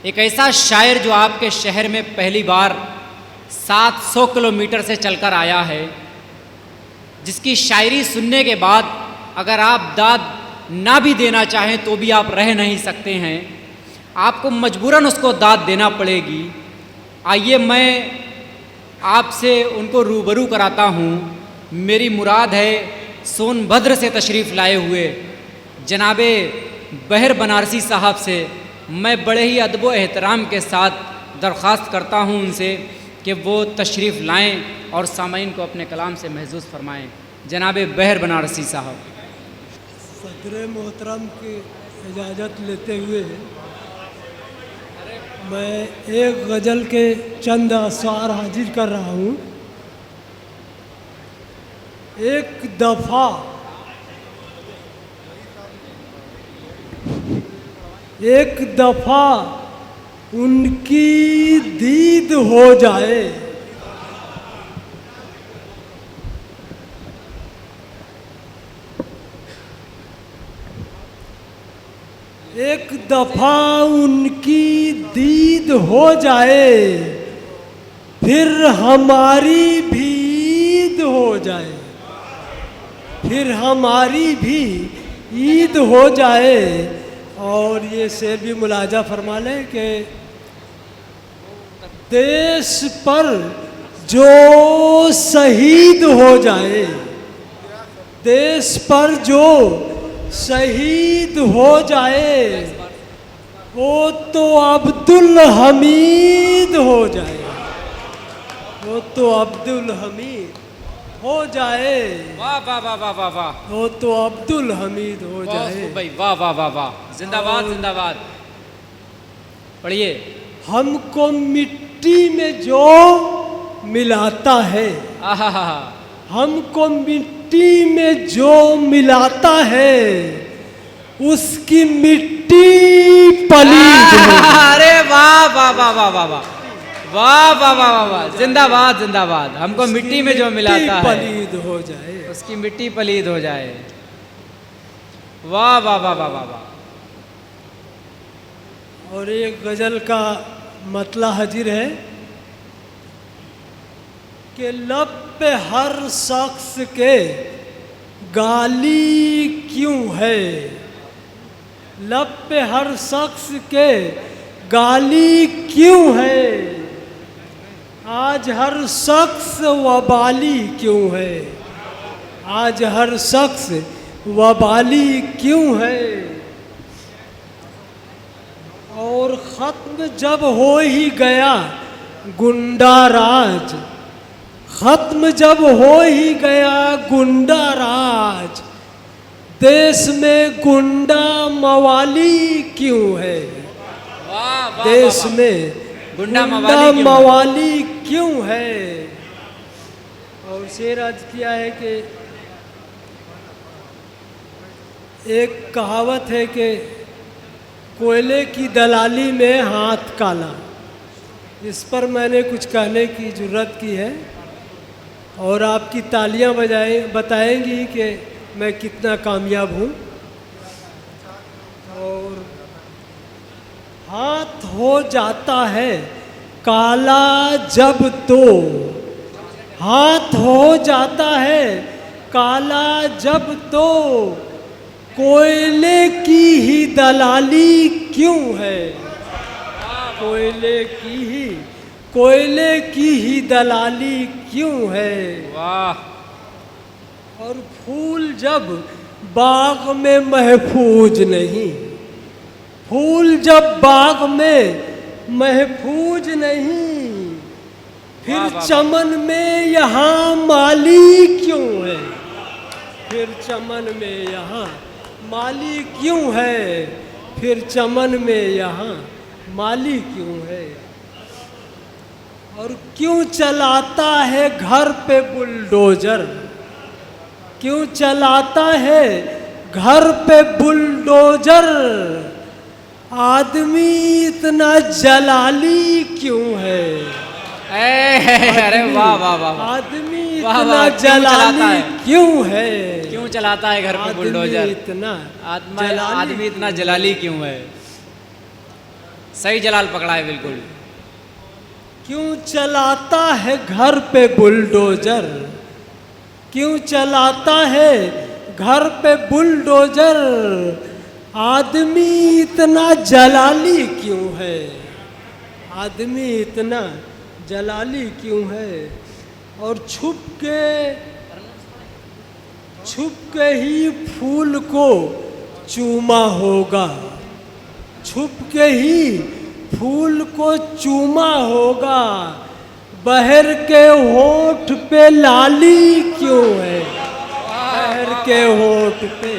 एक ऐसा शायर जो आपके शहर में पहली बार 700 किलोमीटर से चलकर आया है, जिसकी शायरी सुनने के बाद अगर आप दाद ना भी देना चाहें तो भी आप रह नहीं सकते हैं, आपको मजबूरन उसको दाद देना पड़ेगी। आइए मैं आपसे उनको रूबरू कराता हूँ। मेरी मुराद है सोनभद्र से तशरीफ़ लाए हुए जनाबे बहर बनारसी साहब से मैं बड़े ही अदब व एहतराम के साथ दरख्वास्त करता हूँ उनसे कि वो तशरीफ़ लाएं और सामाईन को अपने कलाम से महसूस फरमाएं। जनाबे बहर बनारसी साहब। सदर मोहतरम की इजाज़त लेते हुए मैं एक गज़ल के चंद अशआर हाजिर कर रहा हूँ। एक दफ़ा उनकी दीद हो जाए, एक दफ़ा उनकी दीद हो जाए, फिर हमारी भी ईद हो जाए, फिर हमारी भी ईद हो जाए। और ये शेर भी मुलाजा फरमा लें कि देश पर जो शहीद हो जाए, देश पर जो शहीद हो जाए, वो तो अब्दुल हमीद हो जाए, वो तो अब्दुल हमीद हो जाए। वाह वाह वाह वाह वाह वाह, वो तो अब्दुल हमीद हो जाए। भाई वाह वाह वाह वाह, जिंदाबाद जिंदाबाद। पढ़िए। हमको मिट्टी में जो मिलाता है, आहा, हमको मिट्टी में जो मिलाता है, उसकी मिट्टी पलीद है। अरे वाह वाह वाह वाह वाह वाह वाह वाह वाह वाह वाह, जिंदाबाद जिंदाबाद। हमको मिट्टी में जो मिलाता है पलीद हो जाए, उसकी मिट्टी पलीद हो जाए। वाह वाह वाह वाह वाह वाह। और एक गज़ल का मतला हाजिर है कि लब पे हर शख्स के गाली क्यों है, लब पे हर शख्स के गाली क्यों है, आज हर शख्स वबाली क्यों है, आज हर शख्स वबाली क्यों है। और ख़त्म जब हो ही गया गुंडा राज, ख़त्म जब हो ही गया गुंडा राज, देश में गुंडा मवाली क्यों है, देश में गुंडा मवाली क्यों है। और शेर अर्ज किया है कि एक कहावत है कि कोयले की दलाली में हाथ काला। इस पर मैंने कुछ कहने की ज़रूरत की है और आपकी तालियां बताएंगी कि मैं कितना कामयाब हूँ। और हाथ हो जाता है काला जब तो, हाथ हो जाता है काला जब तो, कोयले की ही दलाली क्यों है, कोयले की ही दलाली क्यों है। वाह। और फूल जब बाग में महफूज नहीं, फूल जब बाग में महफूज नहीं, फिर चमन में यहाँ माली क्यों है, फिर चमन में यहाँ माली क्यों है, फिर चमन में यहाँ माली क्यों है। और क्यों चलाता है घर पे बुलडोजर, क्यों चलाता है घर पे बुलडोजर, आदमी इतना जलाली क्यों है, अरे वाह वाह वाह, आदमी इतना जलाली क्यों है, क्यों चलाता है घर पे बुलडोजर, इतना आदमी इतना जलाली क्यों है। सही जलाल पकड़ा है बिल्कुल। क्यों चलाता है घर पे बुलडोजर, क्यों चलाता है घर पे बुलडोजर, आदमी इतना जलाली क्यों है, आदमी इतना जलाली क्यों है। और छुप के ही फूल को चूमा होगा, छुप के ही फूल को चूमा होगा, बहर के होठ पे लाली क्यों है, बहर के होठ पे